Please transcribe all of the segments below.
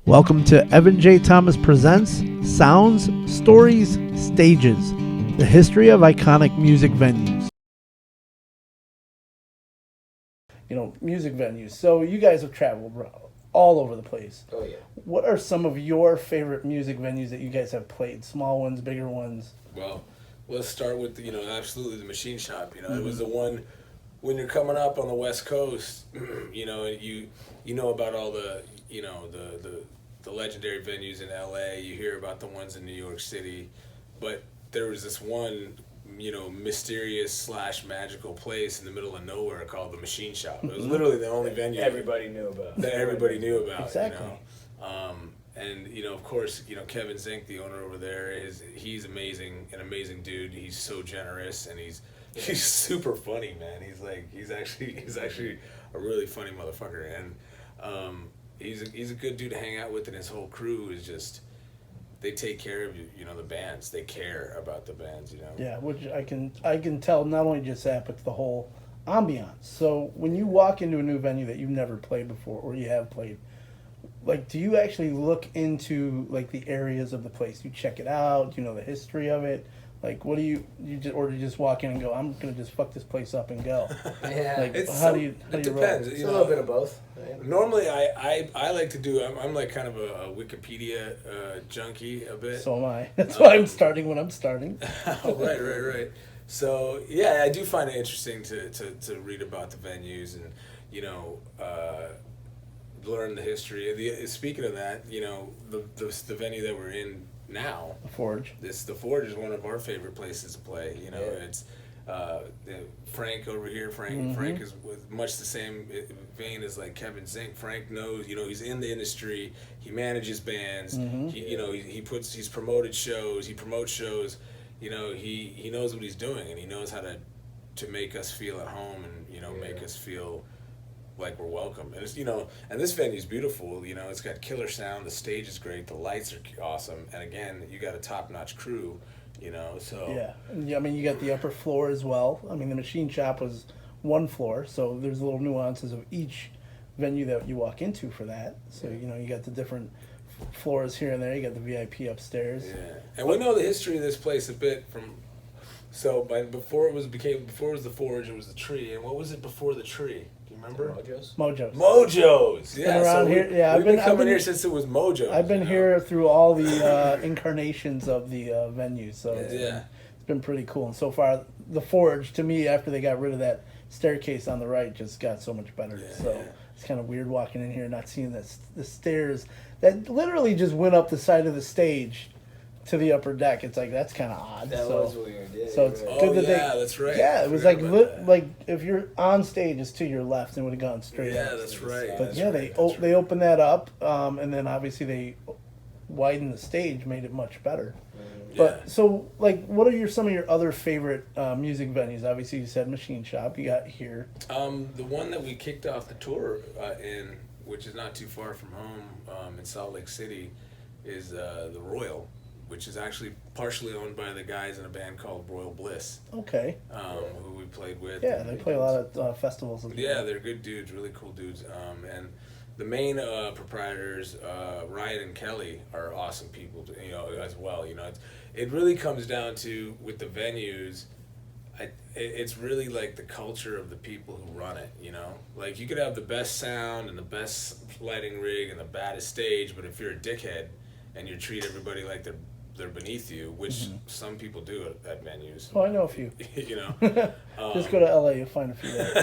Welcome to Evan J. Thomas Presents Sounds, Stories, Stages, the history of iconic music venues. Music venues. So you guys have traveled all over the place. Oh, yeah. What are some of your favorite music venues that you guys have played? Small ones, bigger ones? Well, let's start with, absolutely the Machine Shop. It was the one, when you're coming up on the West Coast, you know about all the, the legendary venues in LA, you hear about the ones in New York City, but there was this one, mysterious / magical place in the middle of nowhere called the Machine Shop. It was literally the only venue everybody knew about. that everybody knew about. Exactly. And of course, Kevin Zink, the owner over there, he's amazing, an amazing dude. He's so generous, and he's super funny, man. He's actually a really funny motherfucker, and he's a good dude to hang out with, and his whole crew is just, they take care of you. The bands, they care about the bands. Yeah, which I can tell not only just that, but the whole ambiance. So when you walk into a new venue that you've never played before, or you have played, do you actually look into the areas of the place? You check it out. The history of it. What do you just walk in and go, I'm gonna just fuck this place up and go? Yeah. It depends. It's a little bit of both. Right? Normally, I like to do. I'm like kind of a Wikipedia junkie a bit. So am I. That's why I'm starting when I'm starting. Right. So yeah, I do find it interesting to read about the venues and learn the history. Speaking of that, the venue that we're in now, The Forge. The Forge is one of our favorite places to play. It's Frank over here. Frank is with much the same vein as Kevin Zink. Frank knows, he's in the industry. He manages bands. He's promoted shows. He promotes shows. He knows what he's doing, and he knows how to make us feel at home and make us feel like we're welcome. And it's and this venue's beautiful. It's got killer sound. The stage is great. The lights are awesome. And again, you got a top-notch crew. So yeah. I mean, you got the upper floor as well. I mean, the Machine Shop was one floor, so there's little nuances of each venue that you walk into for that. So you got the different floors here and there. You got the VIP upstairs. Yeah, and we know the history of this place a bit from. So before it was the Forge, it was the Tree. And what was it before the Tree? Do you remember? Mojos. Yeah. Around here, yeah. We've been coming here since it was Mojos. I've been here through all the incarnations of the venue, so it's been pretty cool. And so far, the Forge, to me, after they got rid of that staircase on the right, just got so much better. It's kind of weird walking in here and not seeing the stairs that literally just went up the side of the stage to the upper deck. It's that's kind of odd. That was weird. Yeah, so it's good that that's right. Yeah, it was if you're on stage, it's to your left and would have gone straight up. Yeah, that's right. But they opened that up, and then obviously they widened the stage, made it much better. But so what are some of your other favorite music venues? Obviously, you said Machine Shop. You got here. The one that we kicked off the tour in, which is not too far from home, in Salt Lake City, is the Royal, which is actually partially owned by the guys in a band called Royal Bliss. Okay. Who we played with. Yeah, they play a lot of festivals. Yeah, they're good dudes, really cool dudes. And the main proprietors, Ryan and Kelly, are awesome people, as well. It really comes down to, with the venues, it's really the culture of the people who run it. You could have the best sound and the best lighting rig and the baddest stage, but if you're a dickhead and you treat everybody like they're beneath you, which some people do at venues. Oh, I know a few. Just go to LA, you'll find a few there.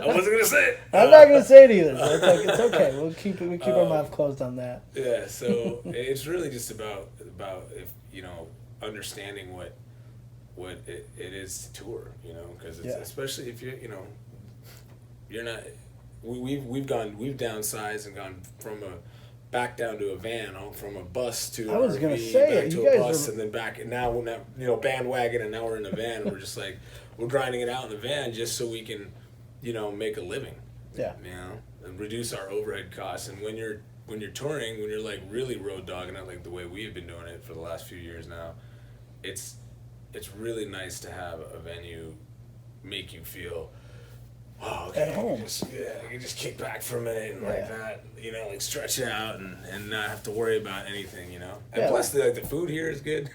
I wasn't gonna say it. I'm not gonna say it either. So it's okay. We'll keep our mouth closed on that. Yeah. So it's really just about if understanding what it is to tour. Because especially if you're not. We've downsized and gone from back down to a van, from a bus to an RV, back to a bus, and then back, and now bandwagon, and now we're in a van, and we're just we're grinding it out in the van just so we can, make a living. Yeah. And reduce our overhead costs. And when you're touring, when you're really road dogging it the way we've been doing it for the last few years now, it's really nice to have a venue make you feel oh, okay, at home. I can just kick back for a minute and like that, you know, like stretch out and not have to worry about anything, you know. And Yeah. plus, the food here is good.